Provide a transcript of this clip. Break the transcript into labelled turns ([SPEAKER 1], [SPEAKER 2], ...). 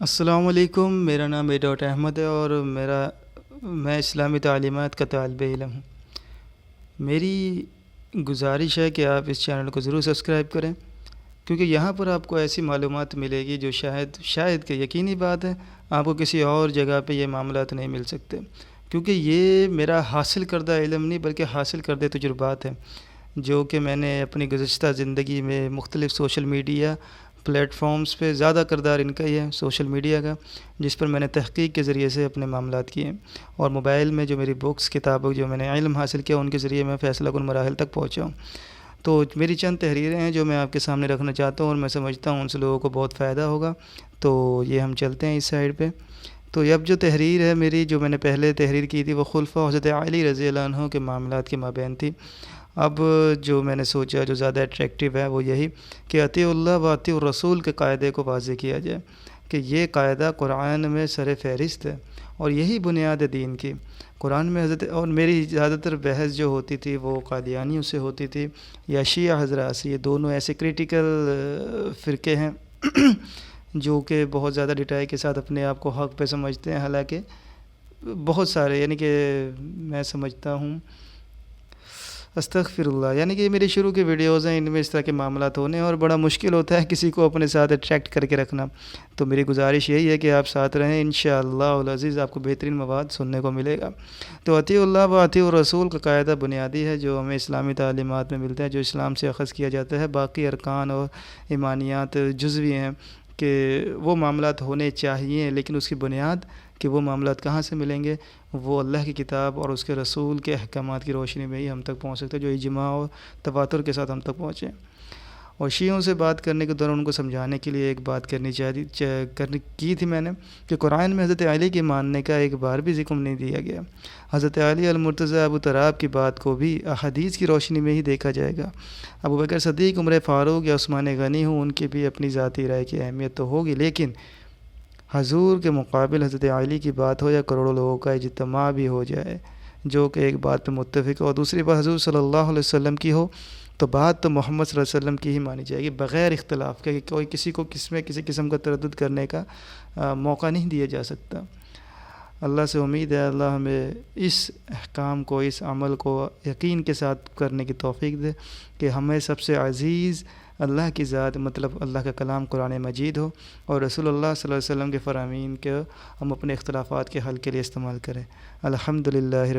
[SPEAKER 1] السلام علیکم، میرا نام ڈاکٹر احمد ہے اور میں اسلامی تعلیمات کا طالب علم ہوں۔ میری گزارش ہے کہ آپ اس چینل کو ضرور سبسکرائب کریں، کیونکہ یہاں پر آپ کو ایسی معلومات ملے گی جو شاید کہ یقینی بات ہے آپ کو کسی اور جگہ پہ یہ معاملات نہیں مل سکتے، کیونکہ یہ میرا حاصل کردہ علم نہیں بلکہ حاصل کردہ تجربات ہیں جو کہ میں نے اپنی گزشتہ زندگی میں مختلف سوشل میڈیا پلیٹ فارمز پہ، زیادہ کردار ان کا ہی ہے سوشل میڈیا کا، جس پر میں نے تحقیق کے ذریعے سے اپنے معاملات کیے ہیں، اور موبائل میں جو میری بکس کتابوں جو میں نے علم حاصل کیا ان کے ذریعے میں فیصلہ کن مراحل تک پہنچا ہوں۔ تو میری چند تحریریں ہیں جو میں آپ کے سامنے رکھنا چاہتا ہوں، اور میں سمجھتا ہوں ان سے لوگوں کو بہت فائدہ ہوگا۔ تو یہ ہم چلتے ہیں اس سائڈ پہ۔ تو اب جو تحریر ہے میری، جو میں نے پہلے تحریر کی تھی، وہ خلفاء حضرت علی رضی اللہ عنہ کے معاملات کے مابین تھی۔ اب جو میں نے سوچا جو زیادہ اٹریکٹیو ہے وہ یہی کہ اطیعوا اللہ و اطیعوا الرسول کے قاعدے کو واضح کیا جائے کہ یہ قاعدہ قرآن میں سر فہرست ہے اور یہی بنیاد ہے دین کی۔ قرآن میں اور میری زیادہ تر بحث جو ہوتی تھی وہ قادیانیوں سے ہوتی تھی یا شیعہ حضرات سے۔ یہ دونوں ایسے کریٹیکل فرقے ہیں جو کہ بہت زیادہ ڈٹائی کے ساتھ اپنے آپ کو حق پہ سمجھتے ہیں، حالانکہ بہت سارے، یعنی کہ میں سمجھتا ہوں، استغفر اللہ، یعنی کہ یہ میری شروع کی ویڈیوز ہیں، ان میں اس طرح کے معاملات ہونے اور بڑا مشکل ہوتا ہے کسی کو اپنے ساتھ اٹریکٹ کر کے رکھنا۔ تو میری گزارش یہی ہے کہ آپ ساتھ رہیں، انشاءاللہ العزیز آپ کو بہترین مواد سننے کو ملے گا۔ تو اطیعوا اللہ و اطیعوا الرسول کا قاعدہ بنیادی ہے جو ہمیں اسلامی تعلیمات میں ملتا ہے، جو اسلام سے اخذ کیا جاتا ہے۔ باقی ارکان اور ایمانیات جزوی ہیں کہ وہ معاملات ہونے چاہیے، لیکن اس کی بنیاد کہ وہ معاملات کہاں سے ملیں گے، وہ اللہ کی کتاب اور اس کے رسول کے احکامات کی روشنی میں ہی ہم تک پہنچ سکتے ہیں، جو اجماع اور تواتر کے ساتھ ہم تک پہنچے۔ اور شیعوں سے بات کرنے کے دوران ان کو سمجھانے کے لیے ایک بات کی تھی میں نے کہ قرآن میں حضرت علی کے ماننے کا ایک بار بھی ذکر نہیں دیا گیا۔ حضرت علی المرتضیٰ ابو تراب کی بات کو بھی احادیث کی روشنی میں ہی دیکھا جائے گا۔ ابو بکر صدیق، عمر فاروق یا عثمان غنی ہوں، ان کی بھی اپنی ذاتی رائے کی اہمیت تو ہوگی، لیکن حضور کے مقابل حضرت علی کی بات ہو یا کروڑوں لوگوں کا اجتماع بھی ہو جائے جو کہ ایک بات پہ متفق ہو اور دوسری بات حضور صلی اللہ علیہ وسلم کی ہو، تو بات تو محمد صلی اللہ علیہ وسلم کی ہی مانی جائے گی بغیر اختلاف کے، کہ کوئی کسی کو کسی قسم کا تردد کرنے کا موقع نہیں دیا جا سکتا۔ اللہ سے امید ہے اللہ ہمیں اس احکام کو، اس عمل کو یقین کے ساتھ کرنے کی توفیق دے کہ ہمیں سب سے عزیز اللہ کی ذات، مطلب اللہ کا کلام قرآن مجید ہو، اور رسول اللہ صلی اللہ علیہ وسلم کے فرامین کے ہم اپنے اختلافات کے حل کے لیے استعمال کریں۔ الحمدللہ